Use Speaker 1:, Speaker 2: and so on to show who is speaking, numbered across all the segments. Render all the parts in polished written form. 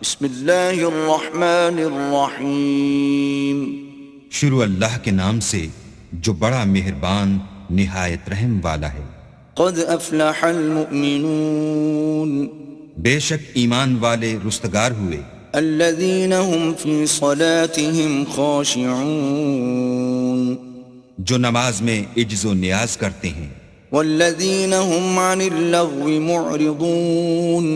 Speaker 1: بسم اللہ الرحمن الرحیم.
Speaker 2: شروع اللہ کے نام سے جو بڑا مہربان نہایت رحم والا ہے.
Speaker 1: قد افلح المؤمنون
Speaker 2: بے شک ایمان والے رستگار ہوئے،
Speaker 1: الذین هم فی صلاتهم خاشعون
Speaker 2: جو نماز میں عجز و نیاز کرتے ہیں،
Speaker 1: والذین هم عن اللغو معرضون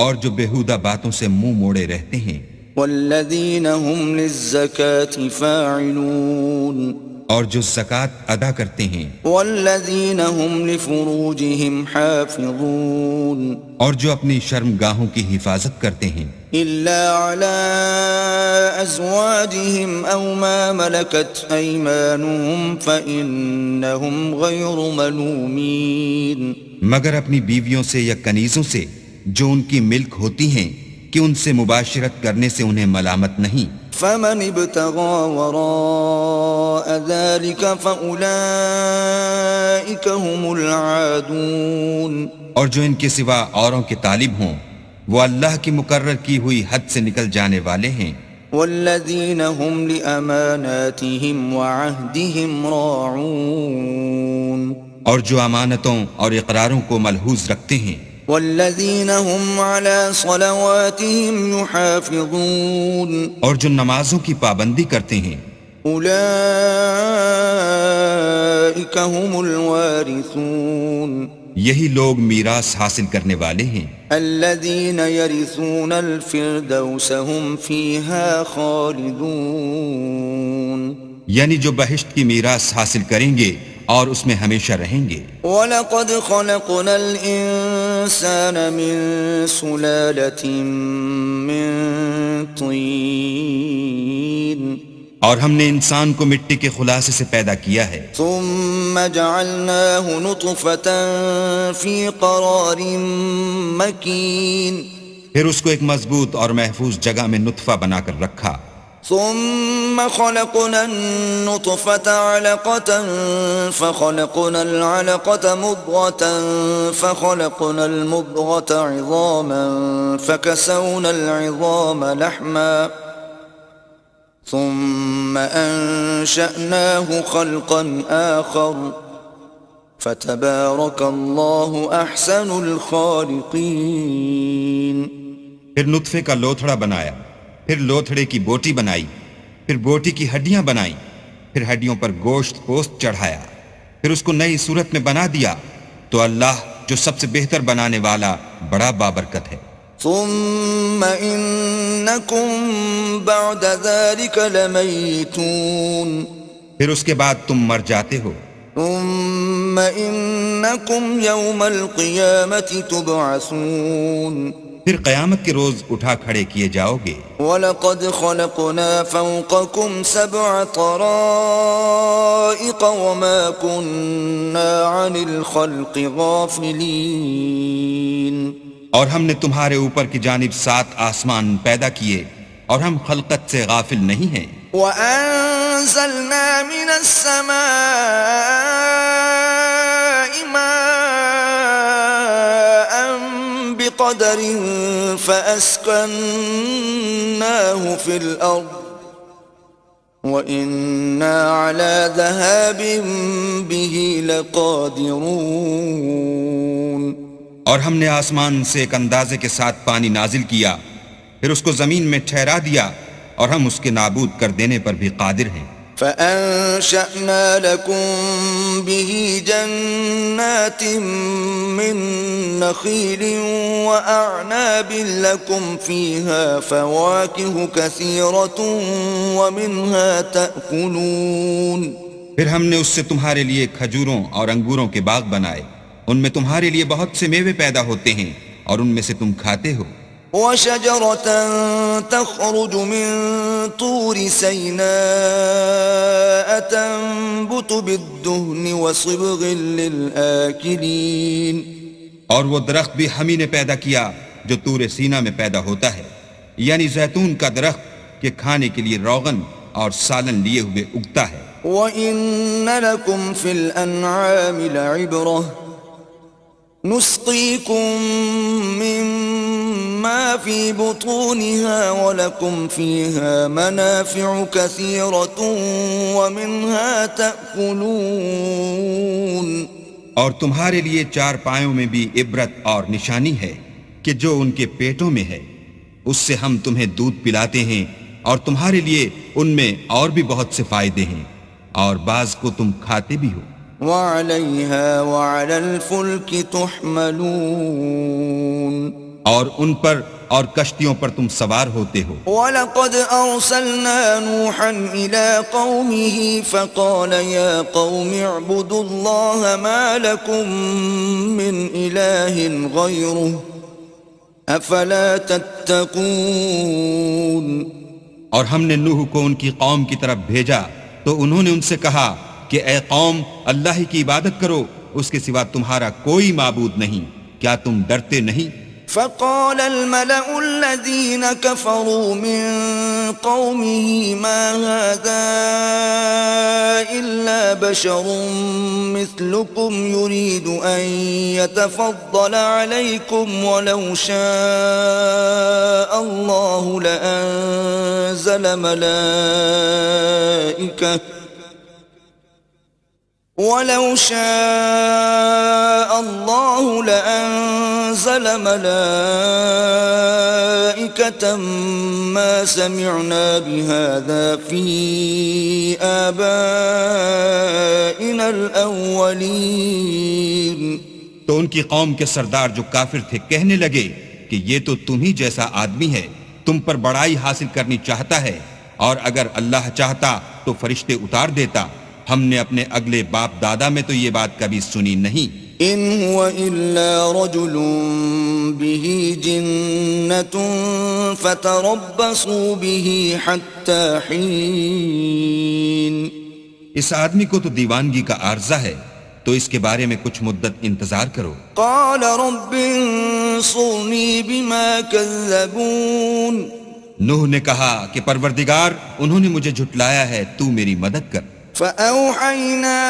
Speaker 2: اور جو بیہودہ باتوں سے منہ موڑے رہتے ہیں،
Speaker 1: والذین هم للزکاة فاعلون
Speaker 2: اور جو زکوٰۃ ادا کرتے ہیں،
Speaker 1: والذین هم لفروجهم حافظون
Speaker 2: اور جو اپنی شرمگاہوں کی حفاظت کرتے ہیں،
Speaker 1: إلا على أزواجهم أو ما ملكت أيمانهم فإنهم غير ملومين.
Speaker 2: مگر اپنی بیویوں سے یا کنیزوں سے جو ان کی ملک ہوتی ہیں کہ ان سے مباشرت کرنے سے انہیں ملامت نہیں.
Speaker 1: فمن ابتغى وراء ذلك فأولئك هم العادون.
Speaker 2: اور جو ان کے سوا اوروں کے طالب ہوں وہ اللہ کی مقرر کی ہوئی حد سے نکل جانے والے ہیں.
Speaker 1: والذین هم لأماناتهم وعهدهم راعون.
Speaker 2: اور جو امانتوں اور اقراروں کو ملحوظ رکھتے ہیں.
Speaker 1: والذین هم على صلواتهم يحافظون.
Speaker 2: اور جو نمازوں کی پابندی کرتے ہیں.
Speaker 1: اولئک هم الوارثون.
Speaker 2: یہی لوگ میراث حاصل کرنے والے ہیں.
Speaker 1: الذین یرثون الفردوس هم فیہا خالدون.
Speaker 2: یعنی جو بہشت کی میراث حاصل کریں گے اور اس میں ہمیشہ رہیں گے.
Speaker 1: وَلَقَدْ خَلَقْنَا الْإِنسَانَ مِنْ سُلَالَةٍ مِّن طِينٍ.
Speaker 2: اور ہم نے انسان کو مٹی کے خلاصے سے پیدا کیا ہے.
Speaker 1: ثُمَّ جَعَلْنَاهُ نُطْفَةً فِي قَرَارٍ مَّكِينٍ.
Speaker 2: پھر اس کو ایک مضبوط اور محفوظ جگہ میں نطفہ بنا کر رکھا.
Speaker 1: ثم خلقنا النطفة علقة فخلقنا العلقة مضغة فخلقنا المضغة عظاما فكسونا العظام لحما ثم أنشأناه خلقا آخر فتبارك الله أحسن الخالقين.
Speaker 2: پھر نطفے کا لوتھڑا بنایا، پھر لوتھڑے کی بوٹی بنائی، پھر بوٹی کی ہڈیاں بنائی، پھر ہڈیوں پر گوشت پوست چڑھایا، پھر اس کو نئی صورت میں بنا دیا. تو اللہ جو سب سے بہتر بنانے والا بڑا بابرکت ہے.
Speaker 1: ثم انکم بعد ذلك لمیتون.
Speaker 2: پھر اس کے بعد تم مر جاتے ہو.
Speaker 1: ثم انکم یوم القیامة تبعثون.
Speaker 2: پھر قیامت کے روز اٹھا کھڑے کیے جاؤ گے.
Speaker 1: وَلَقَدْ خَلَقْنَا فَوْقَكُمْ سَبْعَ طَرَائِقَ وَمَا كُنَّا عَنِ الْخَلْقِ غَافِلِينَ.
Speaker 2: اور ہم نے تمہارے اوپر کی جانب 7 آسمان پیدا کیے اور ہم خلقت سے غافل نہیں ہیں.
Speaker 1: وَأَنزَلْنَا مِنَ السَّمَاءِ مَاءً بِقَدَرٍ فَأَسْكَنَّاهُ فِي الْأَرْضِ وَإِنَّا عَلَى ذَهَابٍ بِهِ لَقَادِرُونَ.
Speaker 2: اور ہم نے آسمان سے ایک اندازے کے ساتھ پانی نازل کیا، پھر اس کو زمین میں ٹھہرا دیا اور ہم اس کے نابود کر دینے پر بھی قادر ہیں.
Speaker 1: فَأَنشَأْنَا لَكُم بِهِ جَنَّاتٍ مِّن نَّخِيلٍ وَأَعْنَابٍ لَّكُمْ فِيهَا فَوَاكِهُ كَثِيرَةٌ وَمِنْهَا تَأْكُلُونَ.
Speaker 2: پھر ہم نے اس سے تمہارے لیے کھجوروں اور انگوروں کے باغ بنائے، ان میں تمہارے لیے بہت سے میوے پیدا ہوتے ہیں اور ان میں سے تم کھاتے ہو.
Speaker 1: وَشَجَرَةً تَخْرُجُ مِن طُورِ سَيْنَاءَ تَنبُتُ بِالدُّهْنِ وَصِبْغٍ لِّلْآكِلِينَ.
Speaker 2: اور وہ درخت بھی ہم ہی نے پیدا کیا جو طور سینا میں پیدا ہوتا ہے، یعنی زیتون کا درخت کہ کھانے کے لیے روغن اور سالن لیے ہوئے اگتا ہے.
Speaker 1: وَإِنَّ لَكُمْ فِي الْأَنْعَامِ لَعِبْرَةً نسقيكم مما في بطونها ولكم فيها منافع كثيرة ومنها تأكلون
Speaker 2: اور تمہارے لیے چار پایوں میں بھی عبرت اور نشانی ہے کہ جو ان کے پیٹوں میں ہے، اس سے ہم تمہیں دودھ پلاتے ہیں اور تمہارے لیے ان میں اور بھی بہت سے فائدے ہیں، اور بعض کو تم کھاتے بھی ہو۔
Speaker 1: وعليها وعلى الفلك تحملون
Speaker 2: اور ان پر اور کشتیوں پر تم سوار ہوتے ہو۔
Speaker 1: وَلَقَدْ أَرْسَلْنَا نُوحًا إِلَىٰ قَوْمِهِ فَقَالَ يَا قَوْمِ اعْبُدُوا اللَّهَ مَا لَكُم مِّنْ إِلَٰهٍ غَيْرُهُ أَفَلَا تَتَّقُونَ۔
Speaker 2: اور ہم نے نوح کو ان کی قوم کی طرف بھیجا تو انہوں نے ان سے کہا کہ اے قوم، اللہ ہی کی عبادت کرو، اس کے سوا تمہارا کوئی معبود نہیں، کیا تم ڈرتے نہیں؟
Speaker 1: فقال الملأ الذين كفروا من قومه ما هذا إلا بشر مثلكم يريد أن يتفضل عليكم ولو شاء الله لأنزل ملائكة وَلَوْ شَاءَ اللَّهُ لَأَنزَلَ مَلَائِكَةً مَا سَمِعْنَا بِهَذَا فِي آبَائِنَا الْأَوَّلِينَ۔
Speaker 2: تو ان کی قوم کے سردار جو کافر تھے کہنے لگے کہ یہ تو تم ہی جیسا آدمی ہے، تم پر بڑائی حاصل کرنی چاہتا ہے، اور اگر اللہ چاہتا تو فرشتے اتار دیتا، ہم نے اپنے اگلے باپ دادا میں تو یہ بات کبھی سنی نہیں۔
Speaker 1: ان هو الا رجل به جنة فتربصوا به حتى حين۔
Speaker 2: اس آدمی کو تو دیوانگی کا عارضہ ہے، تو اس کے بارے میں کچھ مدت انتظار کرو۔
Speaker 1: قال رب انصرني بما كذبون۔
Speaker 2: نوح نے کہا کہ پروردگار، انہوں نے مجھے جھٹلایا ہے، تو میری مدد کر۔
Speaker 1: فأوحينا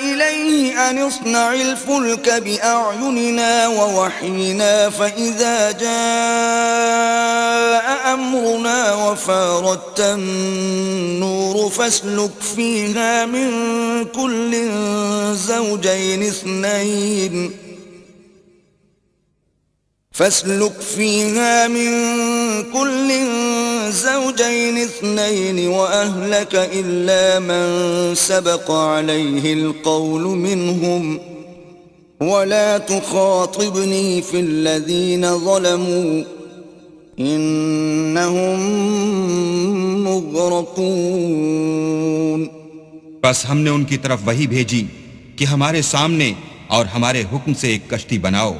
Speaker 1: إليه أن اصنع الفلك بأعيننا ووحينا فإذا جاء أمرنا وفارت النور فاسلك فيها من كل زوجين اثنين وأهلك إلا من سبق عليه القول منهم ولا تخاطبني في الذين ظلموا إنهم مغرقون۔
Speaker 2: بس ہم نے ان کی طرف وحی بھیجی کہ ہمارے سامنے اور ہمارے حکم سے ایک کشتی بناؤ،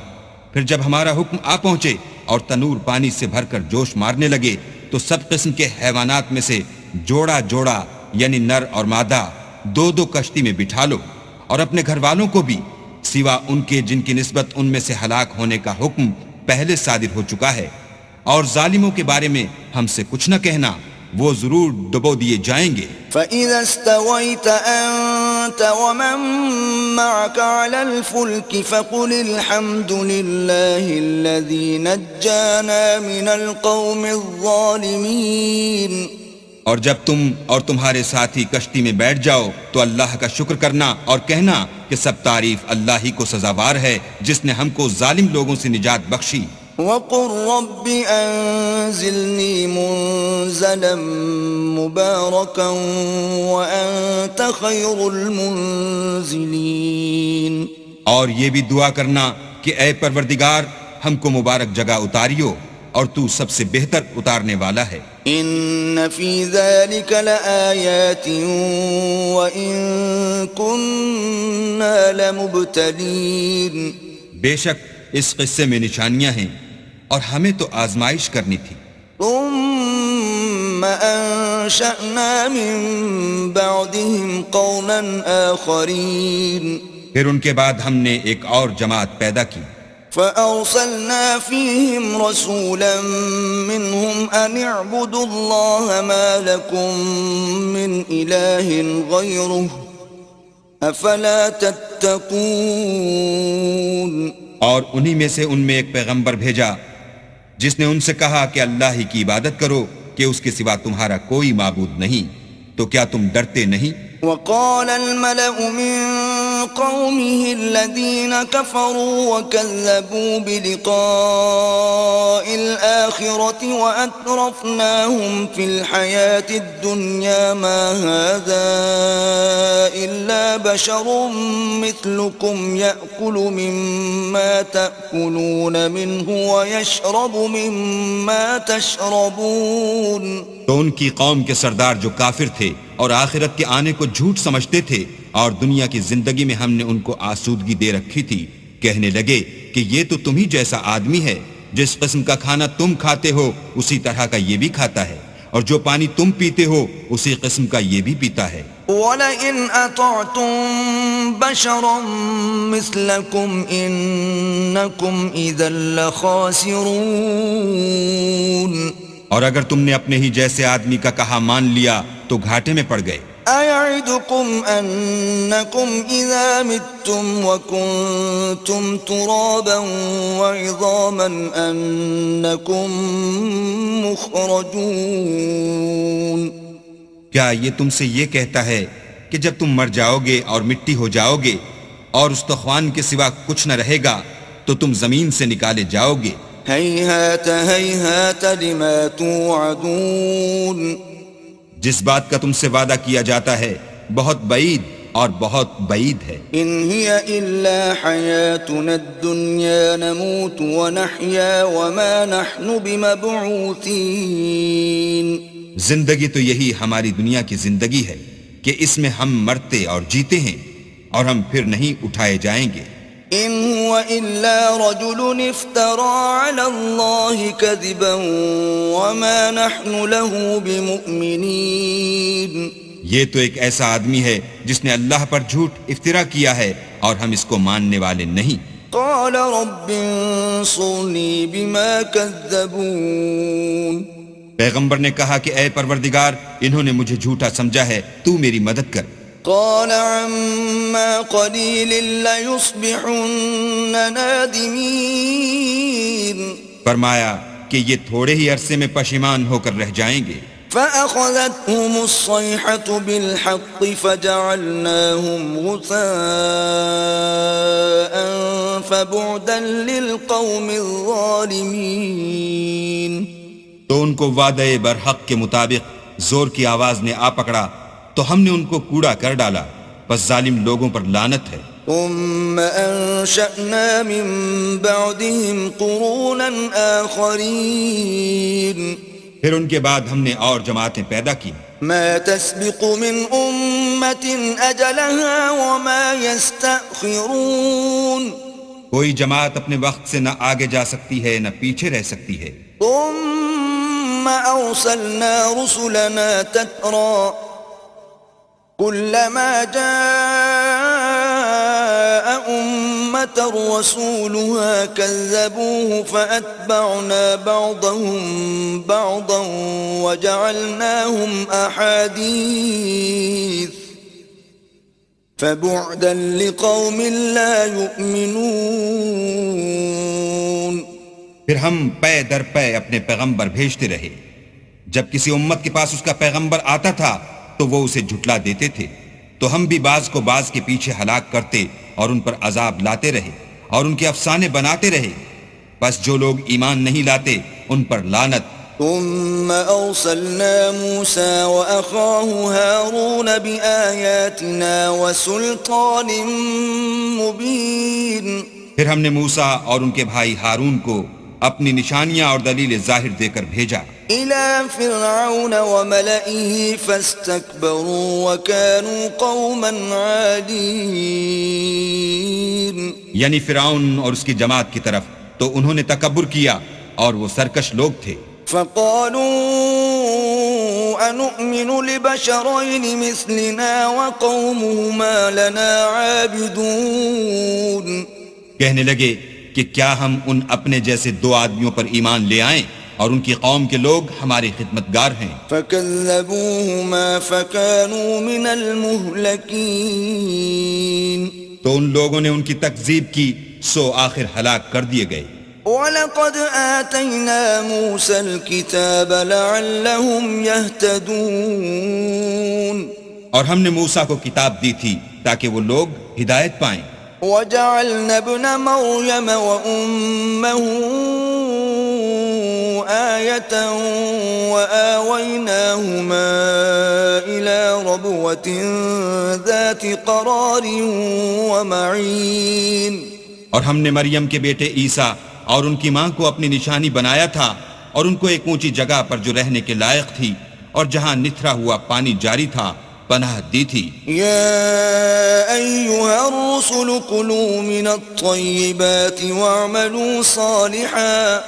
Speaker 2: پھر جب ہمارا حکم آ پہنچے اور تنور پانی سے بھر کر جوش مارنے لگے تو سب قسم کے حیوانات میں سے جوڑا جوڑا یعنی نر اور مادہ دو دو کشتی میں بٹھا لو، اور اپنے گھر والوں کو بھی سوا ان کے جن کی نسبت ان میں سے ہلاک ہونے کا حکم پہلے صادر ہو چکا ہے، اور ظالموں کے بارے میں ہم سے کچھ نہ کہنا، وہ ضرور ڈبو دیے جائیں گے۔
Speaker 1: فَإِذَا اسْتَوَيْتَ أَنْتَ وَمَن مَّعَكَ عَلَى الْفُلْكِ فَقُلِ الْحَمْدُ لِلَّهِ الَّذِي نَجَّانَا مِنَ الْقَوْمِ الظَّالِمِينَ۔
Speaker 2: اور جب تم اور تمہارے ساتھی کشتی میں بیٹھ جاؤ تو اللہ کا شکر کرنا اور کہنا کہ سب تعریف اللہ ہی کو سزاوار ہے جس نے ہم کو ظالم لوگوں سے نجات بخشی۔
Speaker 1: وَقُلْ رَبِّ أَنزِلْنِي مُنزَلًا مُبَارَكًا وَأَنْتَ خَيْرُ الْمُنزِلِينَ۔
Speaker 2: اور یہ بھی دعا کرنا کہ اے پروردگار، ہم کو مبارک جگہ اتاریو اور تو سب سے بہتر اتارنے والا ہے۔
Speaker 1: إِنَّ فِي ذَلِكَ لَآيَاتٍ وَإِن كُنَّا لَمُبْتَلِينَ۔
Speaker 2: بے شک اس قصے میں نشانیاں ہیں اور ہمیں تو آزمائش کرنی تھی۔
Speaker 1: ثُمَّ أَنشَأْنَا مِن بَعْدِهِمْ قَوْمًا آخَرِينَ۔
Speaker 2: پھر ان کے بعد ہم نے ایک اور جماعت پیدا کی۔
Speaker 1: فَأَرْسَلْنَا فِيهِمْ رَسُولًا مِّنْهُمْ أَنِ اعْبُدُوا اللَّهَ مَا لَكُم مِّنْ إِلَٰهٍ غَيْرُهُ أفلا تتقون
Speaker 2: اور انہی میں سے ان میں ایک پیغمبر بھیجا جس نے ان سے کہا کہ اللہ ہی کی عبادت کرو کہ اس کے سوا تمہارا کوئی معبود نہیں، تو کیا تم ڈرتے نہیں؟
Speaker 1: وقال الملأ من قومه الذين كفروا وكذبوا بلقاء الآخرة وأترفناهم في الحياة الدنيا ما هذا إلا بشر مثلكم يأكل مما تأكلون منه ويشرب مما تشربون.
Speaker 2: تو ان کی قوم کے سردار جو کافر تھے اور آخرت کے آنے کو جھوٹ سمجھتے تھے اور دنیا کی زندگی میں ہم نے ان کو آسودگی دے رکھی تھی، کہنے لگے کہ یہ تو تم ہی جیسا آدمی ہے، جس قسم کا کھانا تم کھاتے ہو اسی طرح کا یہ بھی کھاتا ہے، اور جو پانی تم پیتے ہو اسی قسم کا یہ بھی پیتا ہے.
Speaker 1: وَلَئِنْ أَطَعْتُمْ بَشَرًا مِثْلَكُمْ إِنَّكُمْ إِذًا لَخَاسِرُونَ.
Speaker 2: اور اگر تم نے اپنے ہی جیسے آدمی کا کہا مان لیا تو گھاٹے میں پڑ گئے.
Speaker 1: أَيَعِدُكُمْ أَنَّكُمْ إِذَا مِتُّمْ وَكُنْتُمْ تُرَابًا وَعِظَامًا أَنَّكُمْ مُخْرَجُونَ.
Speaker 2: کیا یہ تم سے یہ کہتا ہے کہ جب تم مر جاؤ گے اور مٹی ہو جاؤ گے اور استخوان کے سوا کچھ نہ رہے گا تو تم زمین سے نکالے جاؤ گے؟
Speaker 1: هَيْهَاتَ هَيْهَاتَ لِمَا تُوعَدُونَ.
Speaker 2: جس بات کا تم سے وعدہ کیا جاتا ہے بہت بعید اور بہت بعید ہے.
Speaker 1: إِنْ هِيَ إِلَّا حَيَاتُنَا الدُّنْيَا نَمُوتُ وَنَحْيَا وَمَا نَحْنُ بِمَبْعُوثِينَ.
Speaker 2: زندگی تو یہی ہماری دنیا کی زندگی ہے کہ اس میں ہم مرتے اور جیتے ہیں اور ہم پھر نہیں اٹھائے جائیں گے.
Speaker 1: إِنْ هُوَ إِلَّا رَجُلٌ افْتَرَى عَلَى اللَّهِ كَذِبًا وَمَا نَحْنُ لَهُ بِمُؤْمِنِينَ.
Speaker 2: یہ تو ایک ایسا آدمی ہے جس نے اللہ پر جھوٹ افطرا کیا ہے اور ہم اس کو ماننے والے نہیں.
Speaker 1: قَالَ رَبِّ انصُرْنِي بِمَا كَذَّبُونَ.
Speaker 2: پیغمبر نے کہا کہ اے پروردگار انہوں نے مجھے جھوٹا سمجھا ہے، تو میری مدد کر.
Speaker 1: قال عما قليل ليصبحن نادمين.
Speaker 2: فرمایا کہ یہ تھوڑے ہی عرصے میں پشیمان ہو کر رہ جائیں گے.
Speaker 1: فأخذتهم الصيحة بالحق فجعلناهم غثاء فبعدا للقوم الظالمين.
Speaker 2: تو ان کو وعدے برحق کے مطابق زور کی آواز نے آ پکڑا تو ہم نے ان کو کوڑا کر ڈالا، پس ظالم لوگوں پر لعنت ہے.
Speaker 1: ثم أنشأنا من بعدهم قرونا آخرين.
Speaker 2: پھر ان کے بعد ہم نے اور جماعتیں پیدا کی.
Speaker 1: ما تسبق من أمة أجلها وما يستأخرون.
Speaker 2: کوئی جماعت اپنے وقت سے نہ آگے جا سکتی ہے نہ پیچھے رہ سکتی ہے.
Speaker 1: ثم أرسلنا رسلنا تترى كلما جاء أمة رسولها كذبوه فأتبعنا بعضهم بعضا وجعلناهم أحاديث فبعدا لقوم لا يؤمنون.
Speaker 2: پھر ہم پے در پے اپنے پیغمبر بھیجتے رہے. جب کسی امت کے پاس اس کا پیغمبر آتا تھا تو وہ اسے جھٹلا دیتے تھے، تو ہم بھی بعض کو بعض کے پیچھے ہلاک کرتے اور ان پر عذاب لاتے رہے اور ان کے افسانے بناتے رہے. بس جو لوگ ایمان نہیں لاتے ان پر لعنت.
Speaker 1: ثم أرسلنا موسى وأخاه هارون بآياتنا وسلطان مبين.
Speaker 2: پھر ہم نے موسیٰ اور ان کے بھائی ہارون کو اپنی نشانیاں اور دلیل ظاہر دے کر بھیجا.
Speaker 1: إلى فرعون وملئه فاستكبروا وكانوا قوما عالين.
Speaker 2: یعنی فرعون اور اس کی جماعت کی طرف، تو انہوں نے تکبر کیا اور وہ سرکش لوگ تھے.
Speaker 1: فقالوا أنؤمن لبشرين مثلنا وقومهما لنا عابدون.
Speaker 2: کہنے لگے کہ کیا ہم ان اپنے جیسے دو آدمیوں پر ایمان لے آئیں اور ان کی قوم کے لوگ ہمارے خدمتگار ہیں.
Speaker 1: فكذبوهما فكانوا من المهلكين.
Speaker 2: تو ان لوگوں نے ان کی تکذیب کی سو آخر ہلاک کر دیے گئے.
Speaker 1: وَلَقَدْ آتَيْنَا مُوسَى الْكِتَابَ لَعَلَّهُمْ يَهْتَدُونَ.
Speaker 2: اور ہم نے موسیٰ کو کتاب دی تھی تاکہ وہ لوگ ہدایت پائیں.
Speaker 1: وَجَعَلْنَا ابْنَ مَرْيَمَ وَأُمَّهُ آيَةً وَآوَيْنَاهُمَا إِلَى رَبْوَةٍ ذَاتِ قَرَارٍ وَمَعِينٍ.
Speaker 2: اور ہم نے مریم کے بیٹے عیسیٰ اور ان کی ماں کو اپنی نشانی بنایا تھا اور ان کو ایک اونچی جگہ پر جو رہنے کے لائق تھی اور جہاں نتھرا ہوا پانی جاری تھا پناہ دی تھی.
Speaker 1: يا أيها الرسل كلوا من الطيبات واعملوا صالحا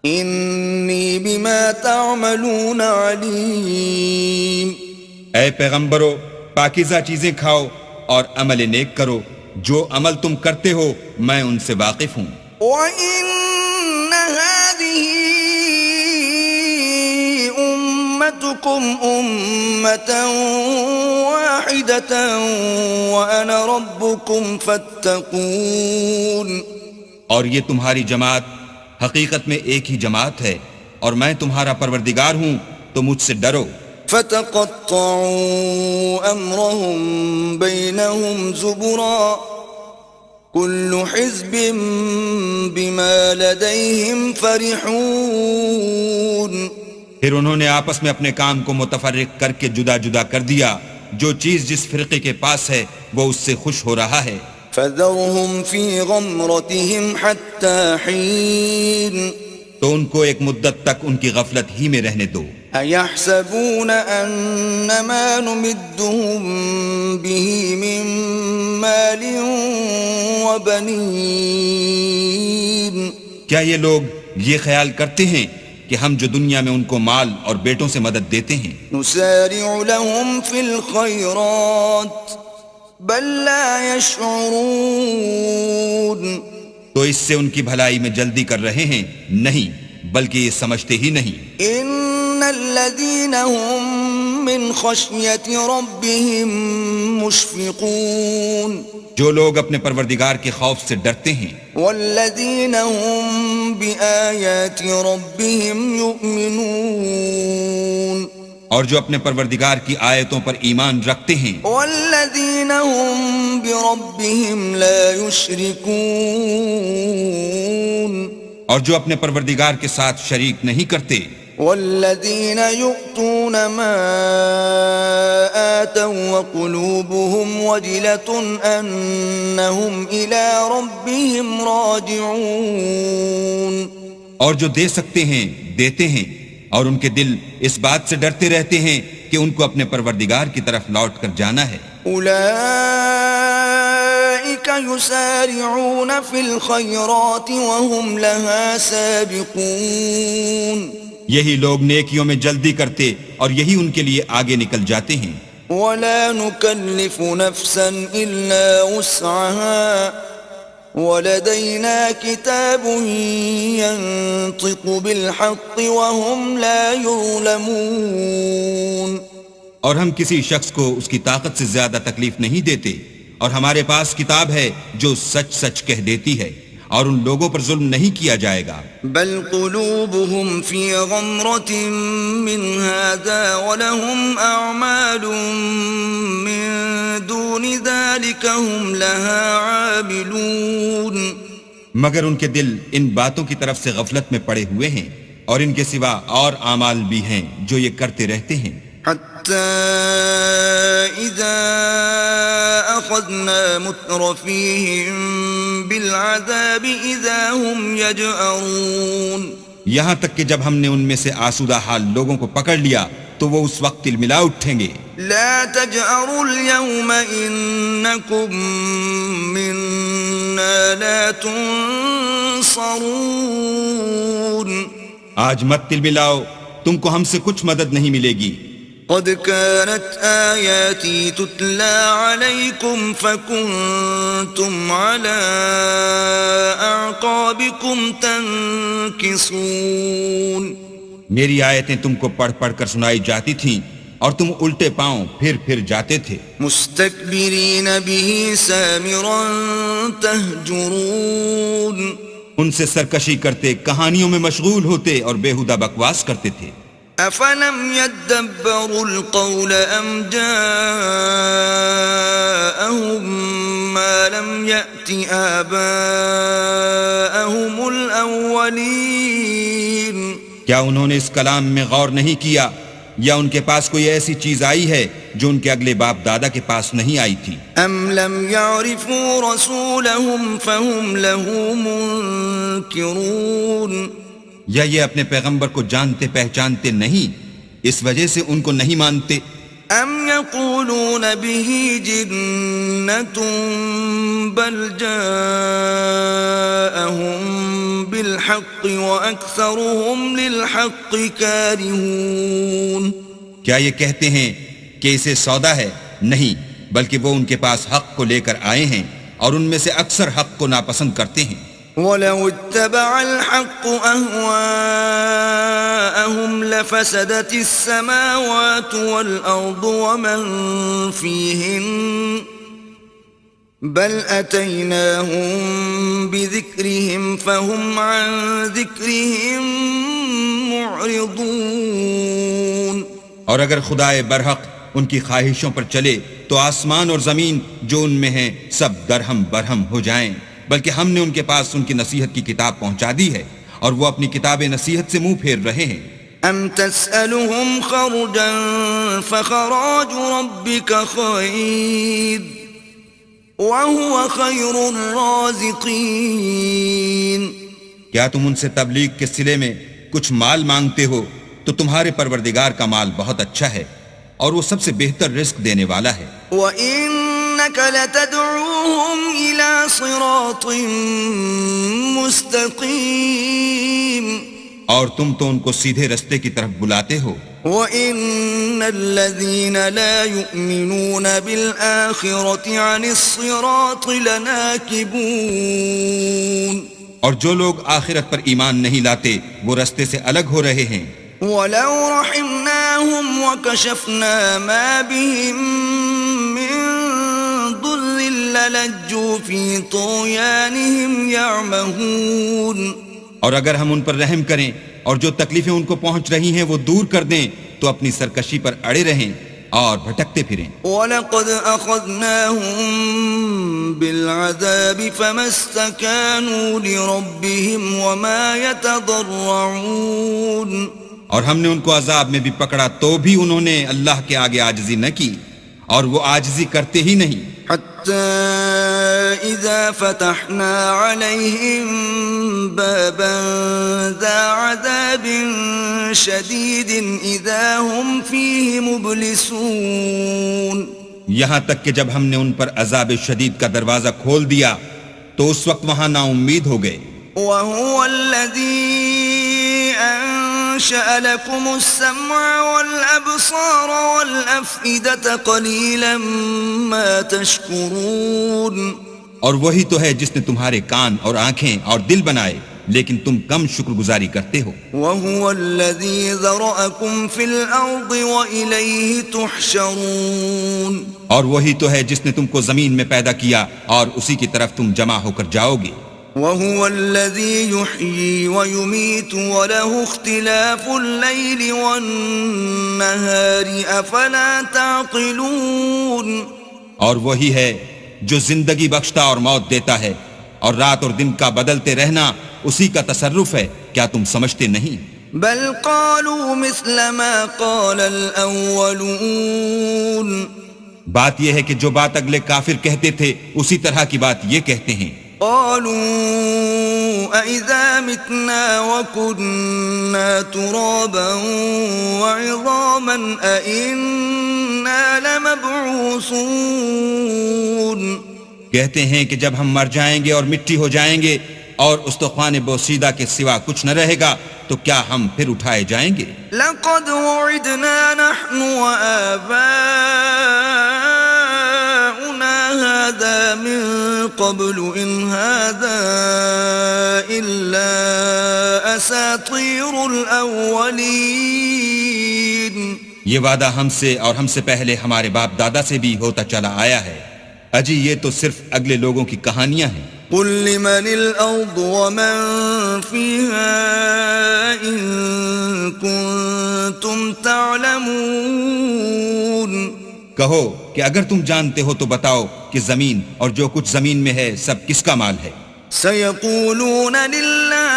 Speaker 1: إني بما تعملون عليم.
Speaker 2: اے پیغمبرو پاکیزہ چیزیں کھاؤ اور عمل نیک کرو، جو عمل تم کرتے ہو میں ان سے واقف ہوں.
Speaker 1: وَإِنَّ هَذِهِ أُمَّتُكُمْ أُمَّةً وَاحِدَةً وَأَنَا رَبُّكُمْ فَاتَّقُونِ.
Speaker 2: اور یہ تمہاری جماعت حقیقت میں ایک ہی جماعت ہے اور میں تمہارا پروردگار ہوں تو مجھ سے ڈرو.
Speaker 1: فَتَقَطَّعُوا أَمْرَهُمْ بَيْنَهُمْ زُبُرًا كُلُّ حِزْبٍ بِمَا لَدَيْهِمْ فَرِحُونَ.
Speaker 2: پھر انہوں نے آپس میں اپنے کام کو متفرق کر کے جدا جدا کر دیا، جو چیز جس فرقے کے پاس ہے وہ اس سے خوش ہو رہا ہے.
Speaker 1: فَذَرْهُمْ فِي غَمْرَتِهِمْ حَتَّى حِينٍ.
Speaker 2: تو ان کو ایک مدت تک ان کی غفلت ہی میں رہنے دو.
Speaker 1: أَيَحْسَبُونَ أَنَّمَا نُمِدُّهُم بِهِ مِن مَّالٍ وَبَنِينَ.
Speaker 2: کیا یہ لوگ یہ خیال کرتے ہیں کہ ہم جو دنیا میں ان کو مال اور بیٹوں سے مدد دیتے ہیں
Speaker 1: نُسَارِعُ لَهُمْ فِي الْخَيْرَاتِ بَل لَّا يَشْعُرُونَ.
Speaker 2: تو اس سے ان کی بھلائی میں جلدی کر رہے ہیں؟ نہیں، بلکہ یہ سمجھتے ہی نہیں.
Speaker 1: إِنَّ الَّذِينَ هُم مِّنْ خَشْيَةِ رَبِّهِم مُّشْفِقُونَ.
Speaker 2: جو لوگ اپنے پروردگار کے خوف سے ڈرتے ہیں.
Speaker 1: وَالَّذِينَ هُم بِآيَاتِ رَبِّهِمْ يُؤْمِنُونَ.
Speaker 2: اور جو اپنے پروردگار کی آیتوں پر ایمان رکھتے ہیں.
Speaker 1: وَالَّذِينَ هُم بِرَبِّهِمْ لَا يُشْرِكُونَ.
Speaker 2: اور جو اپنے پروردگار کے ساتھ شریک نہیں کرتے.
Speaker 1: وَالَّذِينَ يُؤْتُونَ مَا آتَوا وَقُلُوبُهُمْ وَجِلَةٌ أَنَّهُمْ إِلَى رَبِّهِمْ رَاجِعُونَ.
Speaker 2: اور جو دے سکتے ہیں دیتے ہیں اور ان کے دل اس بات سے ڈرتے رہتے ہیں کہ ان کو اپنے پروردگار کی طرف لوٹ کر جانا ہے.
Speaker 1: أُولَئِكَ يُسَارِعُونَ فِي الْخَيْرَاتِ وَهُمْ لَهَا سَابِقُونَ.
Speaker 2: یہی لوگ نیکیوں میں جلدی کرتے اور یہی ان کے لیے آگے نکل جاتے ہیں.
Speaker 1: وَلَا نُكَلِّفُ نَفْسًا إِلَّا وُسْعَهَا وَلَدَيْنَا كِتَابٌ يَنطِقُ بِالْحَقِّ وَهُمْ لَا يُظْلَمُونَ.
Speaker 2: اور ہم کسی شخص کو اس کی طاقت سے زیادہ تکلیف نہیں دیتے اور ہمارے پاس کتاب ہے جو سچ سچ کہہ دیتی ہے اور ان لوگوں پر ظلم نہیں کیا جائے گا.
Speaker 1: بل قلوبهم في غمرة من هذا ولهم أعمال من دون ذلك هم لها عاملون.
Speaker 2: مگر ان کے دل ان باتوں کی طرف سے غفلت میں پڑے ہوئے ہیں اور ان کے سوا اور اعمال بھی ہیں جو یہ کرتے رہتے ہیں.
Speaker 1: حتى إذا أخذنا مترفيهم بالعذاب إذا هم يجأرون.
Speaker 2: یہاں تک کہ جب ہم نے ان میں سے آسودہ حال لوگوں کو پکڑ لیا تو وہ اس وقت تلملا اٹھیں گے.
Speaker 1: لا تجأروا اليوم إنكم منا لا تنصرون.
Speaker 2: آج مت تلملاؤ، تم کو ہم سے کچھ مدد نہیں ملے گی.
Speaker 1: قد كانت آياتي تتلى عليكم فكنتم على أعقابكم بِكُمْ تَنْكِصُونَ
Speaker 2: میری آیتیں تم کو پڑھ پڑھ کر سنائی جاتی تھیں اور تم الٹے پاؤں پھر جاتے تھے.
Speaker 1: مُسْتَكْبِرِينَ بِهِ سَامِرًا تَهْجُرُونَ
Speaker 2: ان سے سرکشی کرتے، کہانیوں میں مشغول ہوتے اور بیہودہ بکواس کرتے تھے.
Speaker 1: أَفَلَمْ يَدَّبَّرُوا الْقَوْلَ أَمْ جَاءَهُمْ مَا لَمْ يَأْتِ آبَاءَهُمُ الْأَوَّلِينَ
Speaker 2: کیا انہوں نے اس کلام میں غور نہیں کیا، یا ان کے پاس کوئی ایسی چیز آئی ہے جو ان کے اگلے باپ دادا کے پاس نہیں آئی تھی؟
Speaker 1: أَمْ لَمْ يَعْرِفُوا رَسُولَهُمْ فَهُمْ لَهُ مُنْكِرُونَ
Speaker 2: یا یہ اپنے پیغمبر کو جانتے پہچانتے نہیں، اس وجہ سے ان کو نہیں مانتے؟
Speaker 1: أَمْ يَقُولُونَ بِهِ جِنَّةٌ بَلْ جَاءَهُمْ بِالْحَقِّ وَأَكْثَرُهُمْ لِلْحَقِّ كَارِهُونَ
Speaker 2: کیا یہ کہتے ہیں کہ اسے سودا ہے؟ نہیں، بلکہ وہ ان کے پاس حق کو لے کر آئے ہیں اور ان میں سے اکثر حق کو ناپسند کرتے ہیں.
Speaker 1: وَلَوِ اتَّبَعَ الْحَقُّ أَهْوَاءَهُمْ لَفَسَدَتِ السَّمَاوَاتُ وَالْأَرْضُ وَمَنْ فِيهِنَّ بَلْ أَتَيْنَاهُمْ بِذِكْرِهِمْ فَهُمْ عَنْ ذِكْرِهِمْ مُعْرِضُونَ
Speaker 2: اور اگر خدائے برحق ان کی خواہشوں پر چلے تو آسمان اور زمین جو ان میں ہیں سب درہم برہم ہو جائیں، بلکہ ہم نے ان کے پاس ان کی نصیحت کی کتاب پہنچا دی ہے اور وہ اپنی کتاب نصیحت سے منہ پھیر رہے ہیں.
Speaker 1: أَمْ تَسْأَلُهُمْ خَرْجًا فَخَرَاجُ رَبِّكَ خَيْرٌ وَهُوَ خَيْرُ الرَّازِقِينَ
Speaker 2: کیا تم ان سے تبلیغ کے صلے میں کچھ مال مانگتے ہو تو تمہارے پروردگار کا مال بہت اچھا ہے اور وہ سب سے بہتر رزق دینے والا ہے.
Speaker 1: وَإِنَّكَ لَتَدْعُوهُمْ إِلَى صِرَاطٍ مُسْتَقِيمٍ
Speaker 2: اور تم تو ان کو سیدھے رستے کی طرف بلاتے ہو.
Speaker 1: وَإِنَّ الَّذِينَ لَا يُؤْمِنُونَ بِالْآخِرَةِ عَنِ الصِّرَاطِ لَنَاكِبُونَ
Speaker 2: اور جو لوگ آخرت پر ایمان نہیں لاتے وہ رستے سے الگ ہو رہے ہیں.
Speaker 1: وَلَوْ رَحِمْنَاهُمْ وَكَشَفْنَا مَا بِهِمْ مِنْ ضُرٍّ لَلَجُّوا فِي طُغْيَانِهِمْ يَعْمَهُونَ
Speaker 2: اور اگر ہم ان پر رحم کریں اور جو تکلیفیں ان کو پہنچ رہی ہیں وہ دور کر دیں تو اپنی سرکشی پر اڑے رہیں اور بھٹکتے پھریں.
Speaker 1: وَلَقَدْ أَخَذْنَاهُمْ بِالْعَذَابِ فَمَا اسْتَكَانُوا لِرَبِّهِمْ وَمَا يَتَضَرَّعُونَ
Speaker 2: اور ہم نے ان کو عذاب میں بھی پکڑا تو بھی انہوں نے اللہ کے آگے عاجزی نہ کی اور وہ عاجزی کرتے ہی نہیں.
Speaker 1: حَتَّى إِذَا فَتَحْنَا عَلَيْهِمْ بَابًا ذَا عَذَابٍ شَدِيدٍ إِذَا هُمْ فِيهِ مُبْلِسُونَ
Speaker 2: یہاں تک کہ جب ہم نے ان پر عذاب شدید کا دروازہ کھول دیا تو اس وقت وہاں نا امید ہو گئے.
Speaker 1: وَهُوَ الَّذِي أَنشَأَ لَكُمُ السَّمْعَ وَالْأَبْصَارَ وَالْأَفْئِدَةَ قَلِيلًا مَا تَشْكُرُونَ
Speaker 2: اور وہی تو ہے جس نے تمہارے کان اور آنکھیں اور دل بنائے لیکن تم کم شکر گزاری کرتے ہو.
Speaker 1: وَهُوَ الَّذِي ذَرَأَكُمْ فِي الْأَرْضِ وَإِلَيْهِ تُحْشَرُونَ
Speaker 2: اور وہی تو ہے جس نے تم کو زمین میں پیدا کیا اور اسی کی طرف تم جمع ہو کر جاؤ گے.
Speaker 1: وَهُوَ الَّذِي يُحْيِي وَيُمِيتُ وَلَهُ اخْتِلَافُ اللَّيْلِ وَالنَّهَارِ أَفَلَا تَعْقِلُونَ
Speaker 2: اور وہی ہے جو زندگی بخشتا اور موت دیتا ہے اور رات اور دن کا بدلتے رہنا اسی کا تصرف ہے، کیا تم سمجھتے نہیں؟
Speaker 1: بل قالوا مثل ما قال الأولون
Speaker 2: بات یہ ہے کہ جو بات اگلے کافر کہتے تھے اسی طرح کی بات یہ کہتے ہیں.
Speaker 1: قالوا أَإِذَا مِتْنَا وَكُنَّا تُرَابًا وَعِظَامًا أَإِنَّا لَمَبْعُوثُونَ
Speaker 2: کہتے ہیں کہ جب ہم مر جائیں گے اور مٹی ہو جائیں گے اور استخوان بوسیدہ کے سوا کچھ نہ رہے گا تو کیا ہم پھر اٹھائے جائیں گے؟
Speaker 1: لَقَدْ وُعِدْنَا نَحْنُ وَآبَاؤُنَا هَذَا مِن قَبْلُ إِنْ هَذَا إلا أساطير الأولين.
Speaker 2: یہ وعدہ ہم سے اور ہم سے پہلے ہمارے باپ دادا سے بھی ہوتا چلا آیا ہے. اجی یہ تو صرف اگلے لوگوں کی کہانیاں ہیں.
Speaker 1: قل لمن الأرض ومن فيها إن كنتم تعلمون.
Speaker 2: کہو کہ اگر تم جانتے ہو تو بتاؤ کہ زمین اور جو کچھ زمین میں ہے سب کس کا مال ہے؟
Speaker 1: سيقولون لله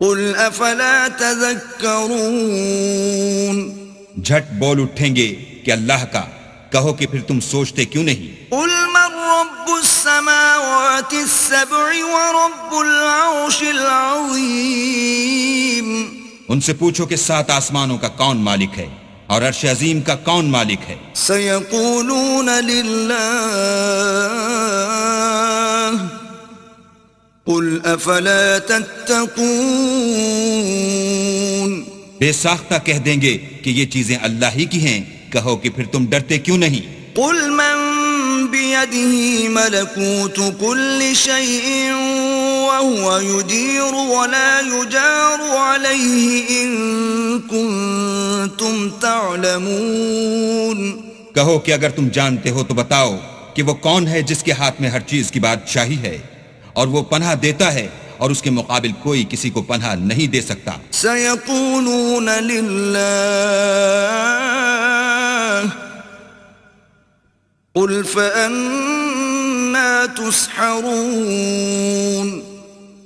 Speaker 1: قل أفلا تذكرون.
Speaker 2: جھٹ بول اٹھیں گے کہ اللہ کا. کہو کہ پھر تم سوچتے کیوں نہیں؟
Speaker 1: قل من رب السماوات السبع ورب العرش العظيم.
Speaker 2: ان سے پوچھو کہ 7 آسمانوں کا کون مالک ہے اور عرش عظیم کا کون مالک ہے؟
Speaker 1: سيقولون لله قل أفلا تتقون.
Speaker 2: بے ساختہ کہہ دیں گے کہ یہ چیزیں اللہ ہی کی ہیں. کہو کہ پھر تم ڈرتے کیوں نہیں؟
Speaker 1: قل من بيده ملكوت كل شيء وهو يجير ولا يجار عليه إن كنتم تعلمون.
Speaker 2: کہو کہ اگر تم جانتے ہو تو بتاؤ کہ وہ کون ہے جس کے ہاتھ میں ہر چیز کی بادشاہی ہے اور وہ پناہ دیتا ہے اور اس کے مقابل کوئی کسی کو پناہ نہیں دے سکتا.
Speaker 1: سيقولون لله قل فأنا تسحرون.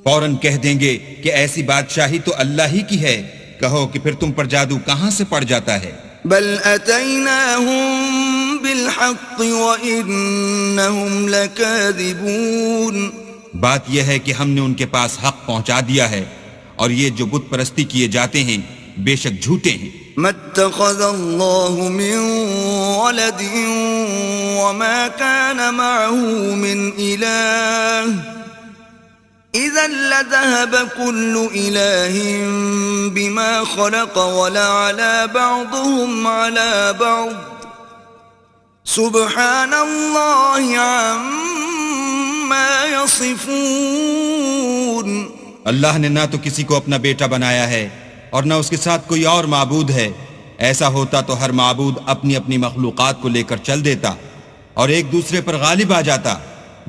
Speaker 2: فوراً کہہ دیں گے کہ ایسی بادشاہی تو اللہ ہی کی ہے. کہو کہ پھر تم پر جادو کہاں سے پڑ جاتا ہے؟
Speaker 1: بل أتيناهم بالحق وإنهم لكاذبون.
Speaker 2: بات یہ ہے کہ ہم نے ان کے پاس حق پہنچا دیا ہے اور یہ جو بت پرستی کیے جاتے ہیں بے شک جھوٹے ہیں.
Speaker 1: ما اتخذ الله من ولد وما كان معه من إله إذا لذهب كل إله بما خلق ولعلى بعضهم على بعض سبحان الله عما يصفون.
Speaker 2: اللہ نے نہ تو کسی کو اپنا بیٹا بنایا ہے اور نہ اس کے ساتھ کوئی اور معبود ہے. ایسا ہوتا تو ہر معبود اپنی اپنی مخلوقات کو لے کر چل دیتا اور ایک دوسرے پر غالب آ جاتا.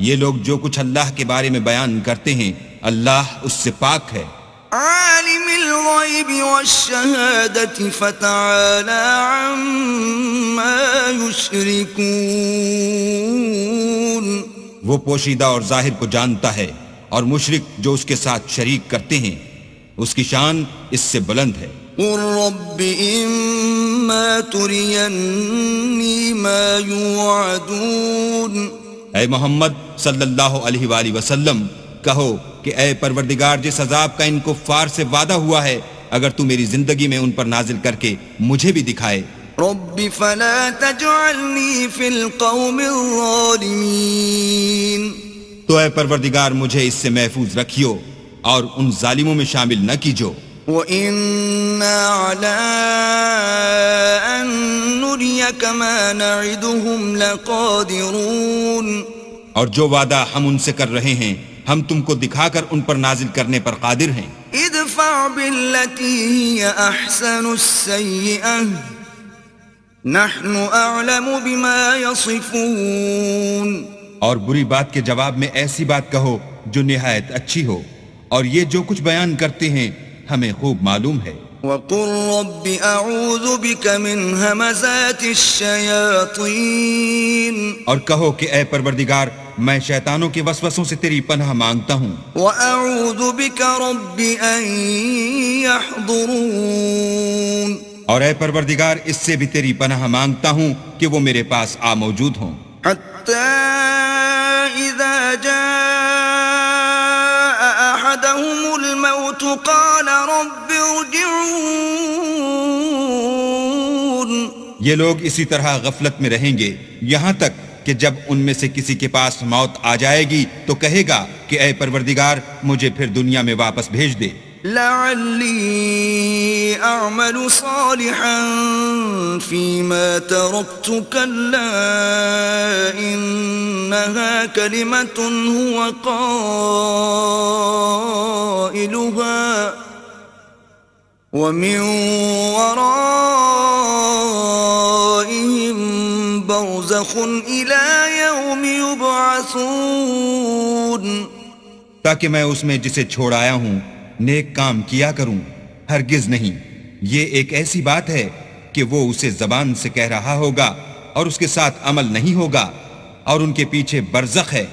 Speaker 2: یہ لوگ جو کچھ اللہ کے بارے میں بیان کرتے ہیں اللہ اس سے پاک ہے.
Speaker 1: عالم الغیب والشہادة فتعالى عما يشركون.
Speaker 2: وہ پوشیدہ اور ظاہر کو جانتا ہے اور مشرک جو اس کے ساتھ شریک کرتے ہیں اس کی شان اس سے بلند ہے.
Speaker 1: قل رب إما تريني ما يوعدون.
Speaker 2: اے محمد صلی اللہ علیہ وآلہ وسلم کہو کہ اے پروردگار جس عذاب کا ان کفار سے وعدہ ہوا ہے اگر تو میری زندگی میں ان پر نازل کر کے مجھے بھی دکھائے.
Speaker 1: رب فلا تجعلني في القوم الظالمين.
Speaker 2: تو اے پروردگار مجھے اس سے محفوظ رکھیو اور ان ظالموں میں شامل نہ کیجو.
Speaker 1: وَإِنَّا عَلَىٰ أَن نُّرِيَكَ مَا نَعِدُهُمْ لَقَادِرُونَ.
Speaker 2: اور جو وعدہ ہم ان سے کر رہے ہیں ہم تم کو دکھا کر ان پر نازل کرنے پر قادر ہیں.
Speaker 1: ادفع بالتي هي أحسن السيئة نحن أعلم بما يصفون.
Speaker 2: اور بری بات کے جواب میں ایسی بات کہو جو نہایت اچھی ہو اور یہ جو کچھ بیان کرتے ہیں ہمیں خوب معلوم ہے.
Speaker 1: وقل رب أعوذ بك من همزات الشياطين.
Speaker 2: اور کہو کہ اے پروردگار میں شیطانوں کے وسوسوں سے تیری پناہ مانگتا ہوں.
Speaker 1: وأعوذ بك رب أن يحضرون.
Speaker 2: اور اے پروردگار اس سے بھی تیری پناہ مانگتا ہوں کہ وہ میرے پاس آ موجود ہوں.
Speaker 1: حتى إذا جاء أحدهم الموت قال رب ارجعون.
Speaker 2: یہ لوگ اسی طرح غفلت میں رہیں گے یہاں تک کہ جب ان میں سے کسی کے پاس موت آ جائے گی تو کہے گا کہ اے پروردگار مجھے پھر دنیا میں واپس بھیج دے.
Speaker 1: لعلی اعمل صالحا فيما تركت كلا أنها كلمة هو قائلها ومن ورائهم برزخ إلى يوم يبعثون.
Speaker 2: تاکہ میں اس میں جسے چھوڑ آیا ہوں نیک کام کیا کروں. ہرگز نہیں. یہ ایک ایسی بات ہے کہ وہ اسے زبان سے کہہ رہا ہوگا اور اس کے ساتھ عمل نہیں ہوگا، اور ان کے پیچھے برزخ ہے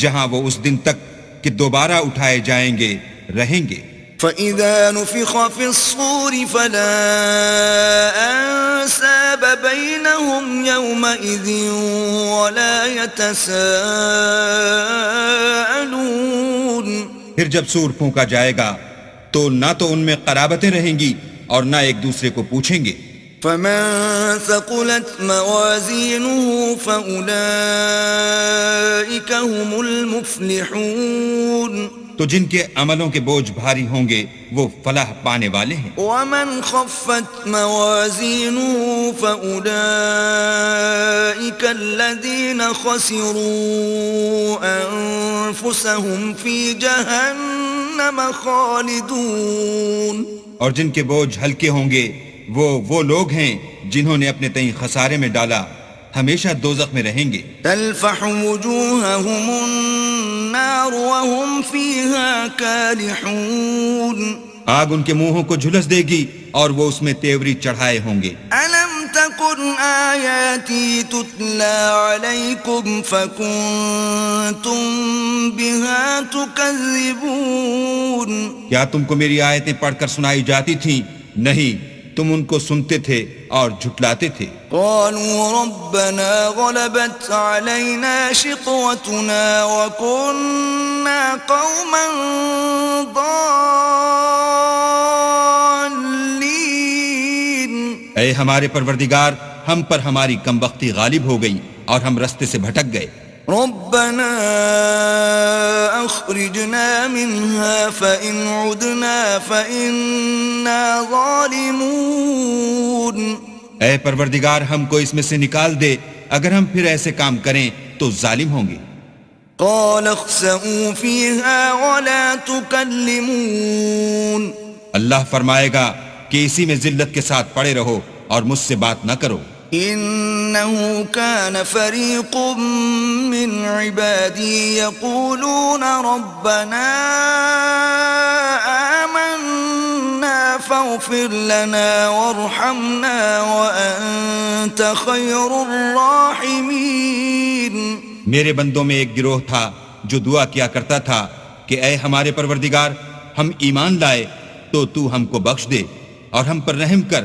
Speaker 2: جہاں وہ اس دن تک کہ دوبارہ اٹھائے جائیں گے رہیں گے.
Speaker 1: فَإِذَا نُفِخَ فِي الصُّورِ فَلَا أَنْسَابَ بَيْنَهُمْ يَوْمَئِذٍ وَلَا يَتَسَاءَلُونَ.
Speaker 2: پھر جب سور پھونکا جائے گا تو نہ تو ان میں قرابتیں رہیں گی اور نہ ایک دوسرے کو پوچھیں گے.
Speaker 1: فَمَن ثَقُلَتْ مَوَازِينُهُ فَأُولَئِكَ هُمُ الْمُفْلِحُونَ.
Speaker 2: تو جن کے عملوں کے بوجھ بھاری ہوں گے وہ فلاح پانے والے ہیں.
Speaker 1: وَمَنْ خَفَّتْ مَوَازِينُهُ فَأُولَئِكَ الَّذِينَ خَسِرُوا أَنفُسَهُمْ فِي جَهَنَّمَ خَالِدُونَ.
Speaker 2: اور جن کے بوجھ ہلکے ہوں گے وہ لوگ ہیں جنہوں نے اپنے تئیں خسارے میں ڈالا، ہمیشہ دوزخ میں رہیں گے.
Speaker 1: تلفح وجوههم النار وهم فيها كالحون.
Speaker 2: آگ ان کے منہوں کو جھلس دے گی اور وہ اس میں تیوری چڑھائے ہوں گے.
Speaker 1: ألم تكن آياتي تتلى عليكم فكنتم بها تكذبون.
Speaker 2: کیا تم کو میری آیتیں پڑھ کر سنائی جاتی تھیں؟ نہیں، تم ان کو سنتے تھے اور جھٹلاتے تھے.
Speaker 1: قالوا ربنا غلبت علينا شقوتنا وكنا قوما ضالين.
Speaker 2: اے ہمارے پروردگار، ہم پر ہماری کمبختی غالب ہو گئی اور ہم رستے سے بھٹک گئے.
Speaker 1: ربنا اخرجنا منها فإن عدنا فإنا ظالمون.
Speaker 2: اے پروردگار، ہم کو اس میں سے نکال دے، اگر ہم پھر ایسے کام کریں تو ظالم ہوں گے.
Speaker 1: قال اخسئوا فيها ولا تكلمون.
Speaker 2: اللہ فرمائے گا کہ اسی میں ذلت کے ساتھ پڑے رہو اور مجھ سے بات نہ کرو.
Speaker 1: إنه كان فريق من عبادي يقولون ربنا آمنا فاغفر لنا وارحمنا وأنت خير الراحمين.
Speaker 2: میرے بندوں میں ایک گروہ تھا جو دعا کیا کرتا تھا کہ اے ہمارے پروردگار، ہم ایمان لائے تو تو ہم کو بخش دے اور ہم پر رحم کر،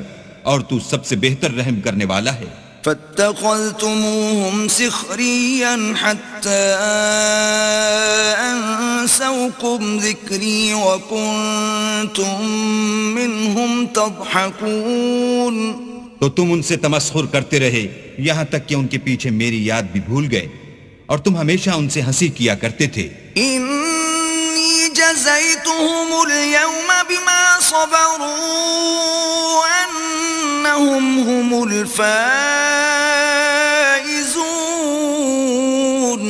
Speaker 2: اور تو سب سے بہتر رحم کرنے والا ہے.
Speaker 1: فاتخذتموهم سخريا حتى أنسوكم ذكري وكنتم منهم تضحكون.
Speaker 2: تو تم ان سے تمسخر کرتے رہے یہاں تک کہ ان کے پیچھے میری یاد بھی بھول گئے اور تم ہمیشہ ان سے ہنسی کیا کرتے تھے.
Speaker 1: إني جزيتهم اليوم بما صبروا أنهم هم الفائزون.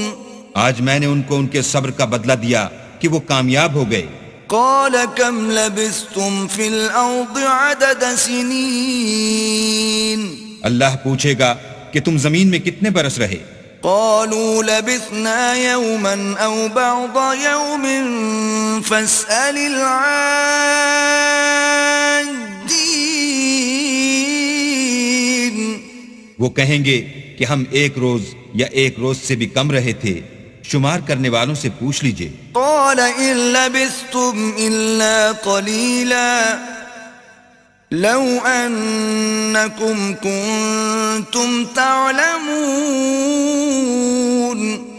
Speaker 2: آج میں نے ان کو ان کے صبر کا بدلہ دیا کہ وہ کامیاب ہو گئے.
Speaker 1: قال كم لبثتم في الأرض عدد سنين.
Speaker 2: اللہ پوچھے گا کہ تم زمین میں کتنے برس رہے؟
Speaker 1: قالوا لبثنا يوما أو بعض يوم فاسأل العادين.
Speaker 2: وہ کہیں گے کہ ہم ایک روز یا ایک روز سے بھی کم رہے تھے، شمار کرنے والوں سے پوچھ لیجئے.
Speaker 1: قال إن لبثتم إلا قليلا لو أنكم كنتم تعلمون.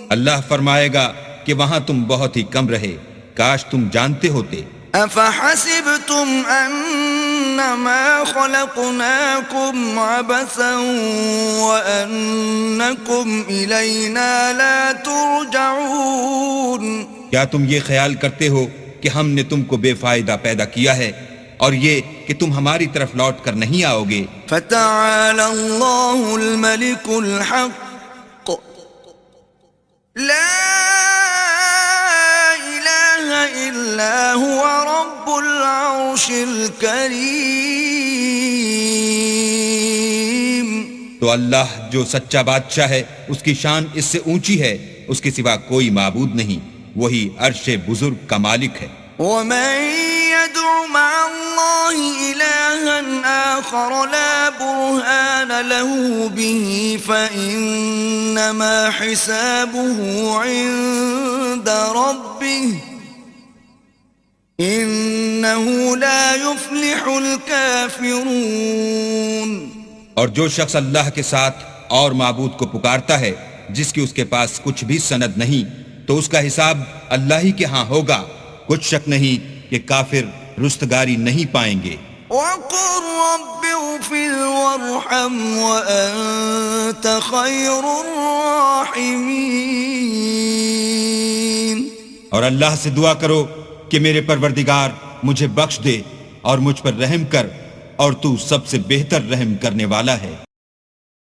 Speaker 2: اللہ فرمائے گا کہ وہاں تم بہت ہی کم رہے، کاش تم جانتے ہوتے.
Speaker 1: أفحسبتم أنما خلقناكم عبثا وأنكم إلينا لا ترجعون.
Speaker 2: کیا تم یہ خیال کرتے ہو کہ ہم نے تم کو بے فائدہ پیدا کیا ہے اور یہ کہ تم ہماری طرف لوٹ کر نہیں آؤ گے؟
Speaker 1: فتعالى الله الملك الحق الكريم.
Speaker 2: تو اللہ جو سچا بادشاہ ہے اس کی شان اس سے اونچی ہے، اس کے سوا کوئی معبود نہیں، وہی عرش بزرگ کا مالک ہے۔
Speaker 1: ومن يدع مع الله إلها آخر لا برهان له به فإنما حسابه عند ربه إنه لا يفلح الكافرون۔
Speaker 2: اور جو شخص اللہ کے ساتھ اور معبود کو پکارتا ہے جس کی اس کے پاس کچھ بھی سند نہیں، تو اس کا حساب اللہ ہی کے ہاں ہوگا، کچھ شک نہیں کہ کافر رستگاری نہیں پائیں گے۔
Speaker 1: وقل رب اغفر وارحم وأنت خير الراحمين۔
Speaker 2: اور اللہ سے دعا کرو کہ میرے پروردگار مجھے بخش دے اور مجھ پر رحم کر، اور تو سب سے بہتر رحم کرنے والا ہے۔